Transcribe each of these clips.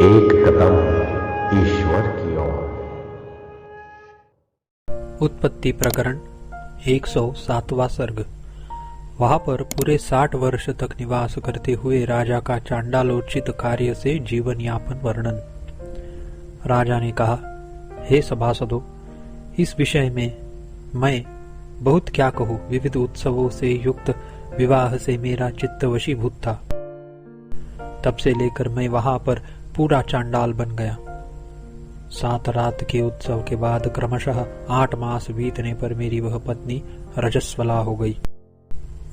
एक कदम ईश्वर की ओर। उत्पत्ति प्रकरण 107वां सर्ग। वहां पर पूरे 60 वर्ष तक निवास करते हुए राजा का चांडालोचित कार्य से जीवन यापन वर्णन। राजा ने कहा, हे सभासदों, इस विषय में मैं बहुत क्या कहूँ। विविध उत्सवों से युक्त विवाह से मेरा चित्त वशीभूत था। तब से लेकर मैं वहां पर पूरा चांडाल बन गया। 7 रात के उत्सव के बाद क्रमशः 8 मास बीतने पर मेरी वह पत्नी रजस्वला हो गई।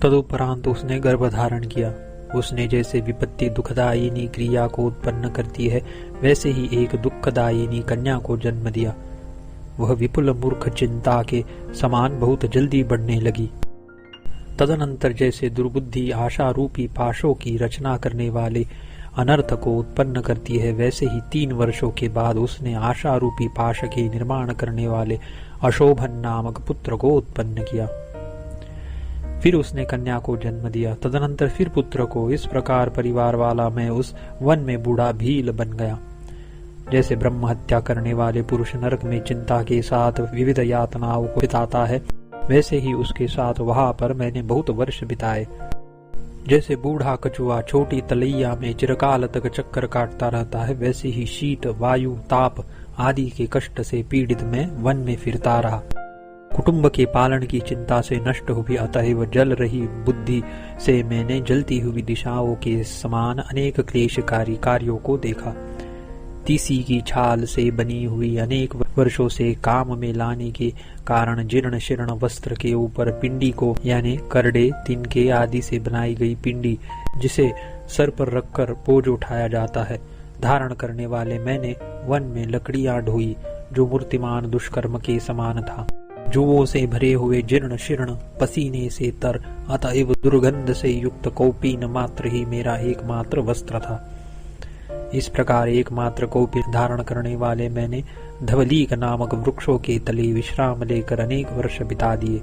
तदुपरांत उसने गर्भ धारण किया। उसने जैसे विपत्ति दुखदायिनी क्रिया को उत्पन्न करती है, वैसे ही एक दुखदायिनी कन्या को जन्म दिया। वह विपुल मूर्ख चिंता के समान बहुत जल्दी बढ़ने लगी। तदनंतर जैसे दुर्बुद्धि आशा रूपी पाशों की रचना करने वाले अनर्थ को उत्पन्न करती है, वैसे ही 3 वर्षों के बाद उसने आशा रूपी पाश के निर्माण करने वाले अशोभन नामक पुत्र को उत्पन्न किया। फिर उसने कन्या को जन्म दिया। तदनंतर फिर पुत्र को। इस प्रकार परिवार वाला मैं उस वन में बूढ़ा भील बन गया। जैसे ब्रह्म हत्या करने वाले पुरुष नरक में चिंता के साथ विविध यातनाओं को बिताता है, वैसे ही उसके साथ वहां पर मैंने बहुत वर्ष बिताए। जैसे बूढ़ा कछुआ छोटी तलैया में चिरकाल तक चक्कर काटता रहता है, वैसे ही शीत, वायु, ताप आदि के कष्ट से पीड़ित मैं वन में फिरता रहा। कुटुंब के पालन की चिंता से नष्ट हुई, अतएव जल रही बुद्धि से मैंने जलती हुई दिशाओं के समान अनेक क्लेशकारी कार्यों को देखा। तीसी की छाल से बनी हुई अनेक वर्षों से काम में लाने के कारण जीर्ण शीर्ण वस्त्र के ऊपर पिंडी को, यानी करड़े, तिनके आदि से बनाई गई पिंडी, जिसे सर पर रखकर बोझ उठाया जाता है, धारण करने वाले मैंने वन में लकड़ियां ढोई, जो मूर्तिमान दुष्कर्म के समान था। जुओं से भरे हुए जीर्ण शीर्ण, पसीने से तर, अतएव दुर्गंध से युक्त कौपीन मात्र ही मेरा एकमात्र वस्त्र था। इस प्रकार एकमात्र कौपीन धारण करने वाले मैंने धवलीक नामक वृक्षों के तले विश्राम लेकर अनेक वर्ष बिता दिए।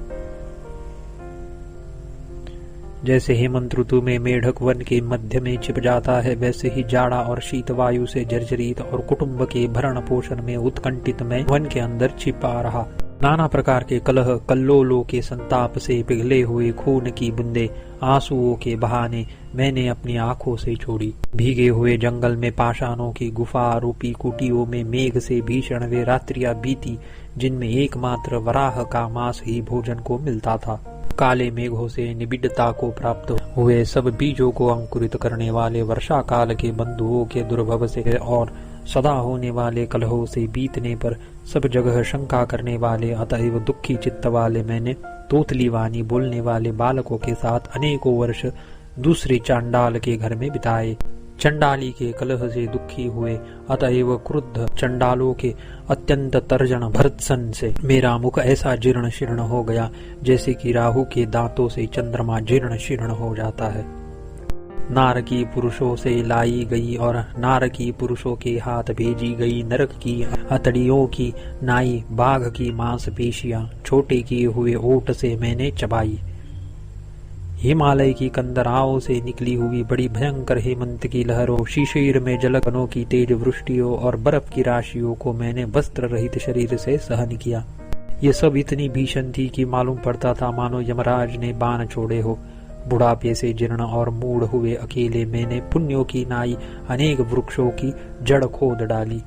जैसे हेमंत ऋतु में मेढक वन के मध्य में छिप जाता है, वैसे ही जाड़ा और शीत वायु से जर्जरित और कुटुंब के भरण पोषण में उत्कंठित मैं वन के अंदर छिपा रहा। नाना प्रकार के कलह कल्लोलों के संताप से पिघले हुए खून की बूंदे आंसुओं के बहाने मैंने अपनी आंखों से छोड़ी। भीगे हुए जंगल में पाषाणों की गुफा रूपी कुटियों में मेघ से भीषण वे रात्रियां बीती, जिनमें एकमात्र वराह का मांस ही भोजन को मिलता था। काले मेघों से निबिड़ता को प्राप्त हुए सब बीजों को अंकुरित करने वाले वर्षा काल के बंधुओं के दुर्भव से और सदा होने वाले कलहों से बीतने पर सब जगह शंका करने वाले, अतएव दुखी चित्त वाले मैंने तोतली वाणी बोलने वाले बालकों के साथ अनेकों वर्ष दूसरे चांडाल के घर में बिताए। चंडाली के कलह से दुखी हुए, अतएव क्रुद्ध चंडालों के अत्यंत तर्जन भर्त्सन से मेरा मुख ऐसा जीर्ण शीर्ण हो गया, जैसे कि राहु के दांतों से चंद्रमा जीर्ण शीर्ण हो जाता है। नारकी पुरुषों से लाई गई और नारकी पुरुषों के हाथ भेजी गई नरक की हथड़ियों की नाई बाघ की मांसपेशियां छोटे किए हुए ओट से मैंने चबाई। हिमालय की कंदराओं से निकली हुई बड़ी भयंकर हेमंत की लहरों, शिशिर में जलकणों की तेज वृष्टियों और बर्फ की राशियों को मैंने वस्त्र रहित शरीर से सहन किया। ये सब इतनी भीषण थी कि मालूम पड़ता था मानो यमराज ने बाण छोड़े हो। बुढ़ापे से जीर्ण और मूढ़ हुए अकेले मैंने पुण्यों की नाई अनेक वृक्षों की जड़ खोद डाली।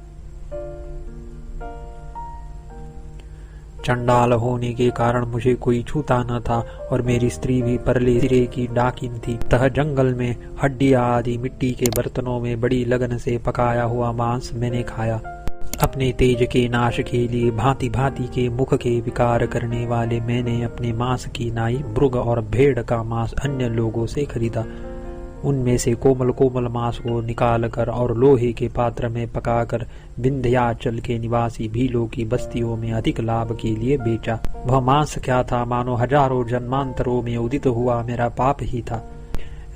चंडाल होने के कारण मुझे कोई छूता न था और मेरी स्त्री भी परले सिरे की डाकिन थी। तह जंगल में हड्डियां आदि मिट्टी के बर्तनों में बड़ी लगन से पकाया हुआ मांस मैंने खाया। अपने तेज के नाश के लिए भांति भांति के मुख के विकार करने वाले मैंने अपने मांस की नाई मृग और भेड़ का मांस अन्य लोगों से खरीदा। उनमें से कोमल कोमल मांस को निकाल कर और लोहे के पात्र में पकाकर विंध्याचल के निवासी भीलों की बस्तियों में अधिक लाभ के लिए बेचा। वह मांस क्या था, मानो हजारों जन्मांतरों में उदित हुआ मेरा पाप ही था।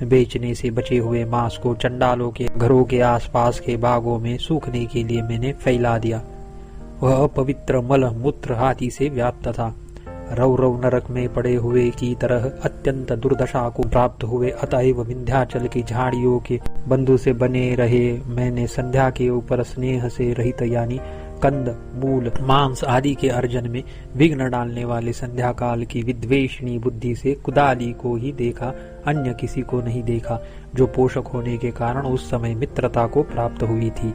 बेचने से बचे हुए मांस को चंडालों के घरों के आसपास के बागों में सूखने के लिए मैंने फैला दिया। वह अपवित्र मल मूत्र हाथी से व्याप्त था। रव रव नरक में पड़े हुए की तरह अत्यंत दुर्दशा को प्राप्त हुए। अतएव विंध्याचल की झाड़ियों के बंधु से बने रहे मैंने संध्या के ऊपर स्नेह से रहित यानी कंद मूल मांस आदि के अर्जन में विघ्न डालने वाले संध्या काल की विद्वेषणी बुद्धि से कुदाली को ही देखा, अन्य किसी को नहीं देखा, जो पोषक होने के कारण उस समय मित्रता को प्राप्त हुई थी।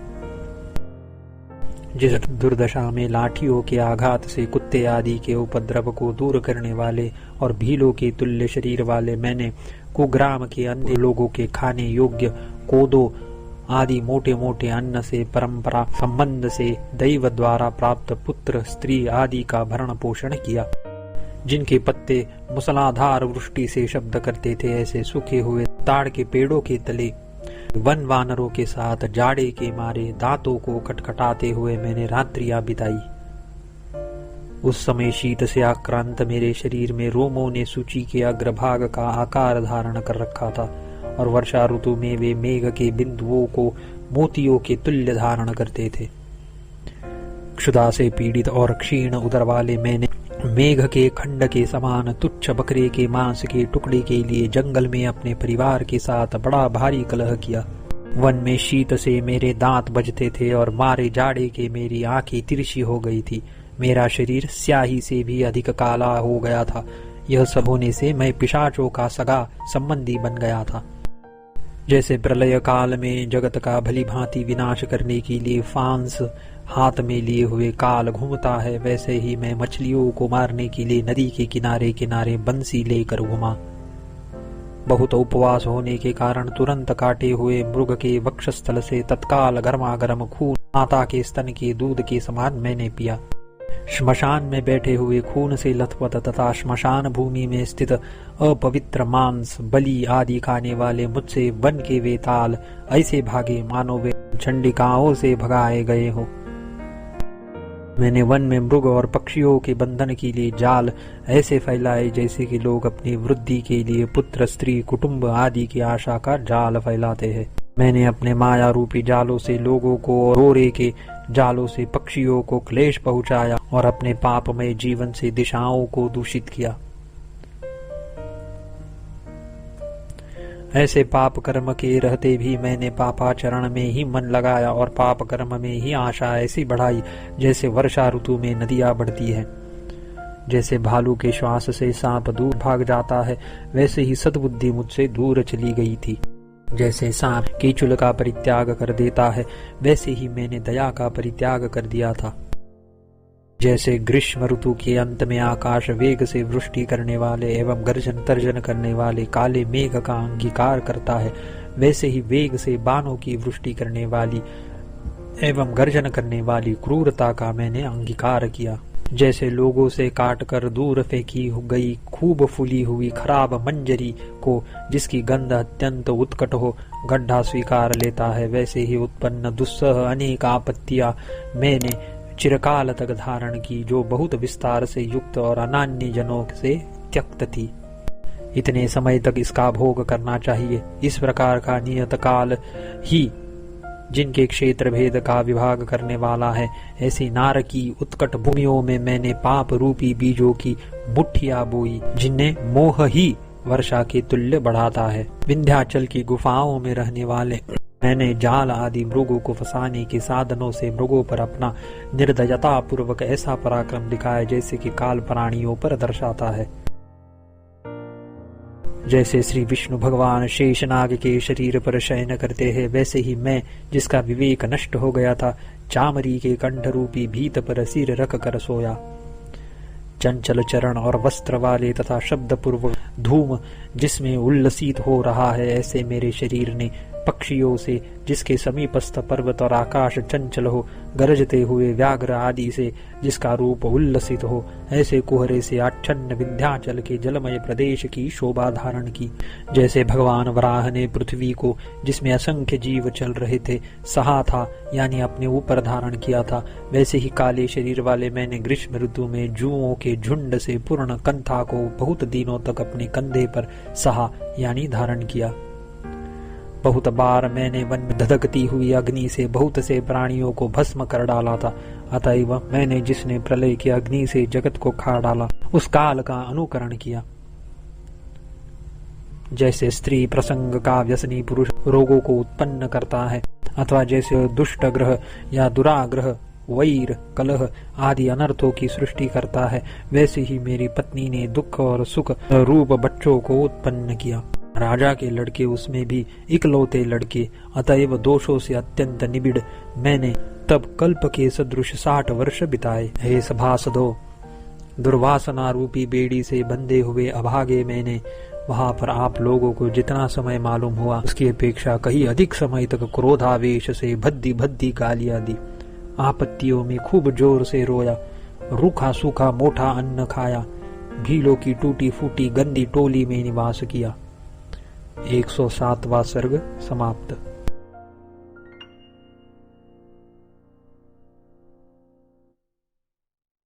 जिस दुर्दशा में लाठियों के आघात से कुत्ते आदि के उपद्रव को दूर करने वाले और भीलों के तुल्य शरीर वाले मैंने कुग्राम के अंधे लोगों के खाने योग्य कोदो आदि मोटे मोटे अन्न से परंपरा संबंध से दैव द्वारा प्राप्त पुत्र स्त्री आदि का भरण पोषण किया। जिनके पत्ते मूसलाधार वृष्टि से शब्द करते थे, ऐसे सूखे हुए ताड़ के पेड़ों के तले वन वानरों के साथ जाड़े के मारे दांतों को खटखटाते हुए मैंने रात्रियां बिताई। उस समय शीत से आक्रांत मेरे शरीर में रोमों ने सूची के अग्रभाग का आकार धारण कर रखा था और वर्षा ऋतु में वे मेघ के बिंदुओं को मोतियों के तुल्य धारण करते थे। क्षुधा से पीड़ित और क्षीण उदर वाले मैंने मेघ के खंड के समान तुच्छ बकरे के मांस के टुकड़े के लिए जंगल में अपने परिवार के साथ बड़ा भारी कलह किया। वन में शीत से मेरे दांत बजते थे और मारे जाड़े के मेरी आंखें तिरछी हो गई थी। मेरा शरीर स्याही से भी अधिक काला हो गया था। यह सब होने से मैं पिशाचों का सगा संबंधी बन गया था। जैसे प्रलय काल में जगत का भली भांति विनाश करने के लिए फांस हाथ में लिए हुए काल घूमता है, वैसे ही मैं मछलियों को मारने के लिए नदी के किनारे किनारे बंसी लेकर घुमा। बहुत उपवास होने के कारण तुरंत काटे हुए मृग के वक्षस्थल से तत्काल गर्मागर्म खून माता के स्तन के दूध के समान मैंने पिया। श्मशान में बैठे हुए खून से लथपथ तथा श्मशान भूमि में स्थित अपवित्र मांस बलि आदि खाने वाले मुझसे वन के वे ताल ऐसे भागे मानो वे चंडिकाओं से भगाए गए हो। मैंने वन में मृग और पक्षियों के बंधन के लिए जाल ऐसे फैलाए जैसे कि लोग अपनी वृद्धि के लिए पुत्र स्त्री कुटुंब आदि की आशा का जाल फैलाते हैं। मैंने अपने माया रूपी जालों से लोगों को और रोरे के जालों से पक्षियों को क्लेश पहुंचाया और अपने पापमय जीवन से दिशाओं को दूषित किया। ऐसे पाप कर्म के रहते भी मैंने पापाचरण में ही मन लगाया और पाप कर्म में ही आशा ऐसी बढ़ाई जैसे वर्षा ऋतु में नदियां बढ़ती है। जैसे भालू के श्वास से सांप दूर भाग जाता है, वैसे ही सद्बुद्धि मुझसे दूर चली गई थी। जैसे सांप कीचुल का परित्याग कर देता है, वैसे ही मैंने दया का परित्याग कर दिया था। जैसे ग्रीष्म ऋतु के अंत में आकाश वेग से वृष्टि करने वाले एवं गर्जन तर्जन करने वाले काले मेघ का अंगीकार करता है, वैसे ही वेग से बाणों की वृष्टि करने वाली एवं गर्जन करने वाली क्रूरता का मैंने अंगीकार किया। जैसे लोगों से काटकर दूर फेंकी गई खूब फूली हुई खराब मंजरी को, जिसकी गंध अत्यंत उत्कट हो, गड्ढा स्वीकार लेता है, वैसे ही उत्पन्न दुस्सह अनेक आपत्तियां मैंने चिरकाल तक धारण की, जो बहुत विस्तार से युक्त और अनान्य जनों से त्यक्त थी। इतने समय तक इसका भोग करना चाहिए। इस प्रकार का नियत काल ही जिनके क्षेत्र भेद का विभाग करने वाला है, ऐसी नारकी उत्कट भूमियों में मैंने पाप रूपी बीजों की मुट्ठियां बोई, जिन्हें मोह ही वर्षा के तुल्य बढ़ाता है। विंध्याचल की गुफाओं में रहने वाले मैंने जाल आदि मृगों को फंसाने के साधनों से मृगों पर अपना निर्दयता पूर्वक ऐसा पराक्रम दिखाया जैसे कि काल प्राणियों पर दर्शाता है। जैसे श्री विष्णु भगवान शेषनाग के शरीर पर शयन करते हैं, वैसे ही मैं, जिसका विवेक नष्ट हो गया था, चामरी के कंठ रूपी भीत पर सिर रख कर सोया। चंचल चरण और वस्त्र वाले तथा शब्द पूर्वक धूम जिसमें उल्लसित हो रहा है, ऐसे मेरे शरीर ने पक्षियों से, जिसके समीपस्थ पर्वत और आकाश चंचल हो, गरजते हुए व्याघ्र आदि से जिसका रूप उल्लसित हो, ऐसे कुहरे से आच्छन्न विंध्याचल के जलमय प्रदेश की शोभा धारण की। जैसे भगवान वराह ने पृथ्वी को, जिसमें असंख्य जीव चल रहे थे, सहा था यानी अपने ऊपर धारण किया था, वैसे ही काले शरीर वाले मैंने ग्रीष्म ऋतु में जुओं के झुंड से पूर्ण कंथा को बहुत दिनों तक अपने कंधे पर सहा यानी धारण किया। बहुत बार मैंने वन में धधकती हुई अग्नि से बहुत से प्राणियों को भस्म कर डाला था, अतएव मैंने जिसने प्रलय की अग्नि से जगत को खा डाला उस काल का अनुकरण किया। जैसे स्त्री प्रसंग का व्यसनी पुरुष रोगों को उत्पन्न करता है, अथवा जैसे दुष्ट ग्रह या दुराग्रह वैर कलह आदि अनर्थों की सृष्टि करता है, वैसे ही मेरी पत्नी ने दुख और सुख रूप बच्चों को उत्पन्न किया। राजा के लड़के, उसमें भी इकलौते लड़के, अतएव दोषों से अत्यंत निबिड़ मैंने तब कल्प के सदृश 60 वर्ष बिताए। हे सभासदों, दुर्वासना रूपी बेड़ी से बंधे हुए अभागे मैंने वहां पर आप लोगों को जितना समय मालूम हुआ उसकी अपेक्षा कहीं अधिक समय तक क्रोधावेश से भद्दी भद्दी गालियां दी, आपत्तियों में खूब जोर से रोया, रूखा सूखा मोटा अन्न खाया, भीलों की टूटी फूटी गंदी टोली में निवास किया। 107वां सर्ग समाप्त।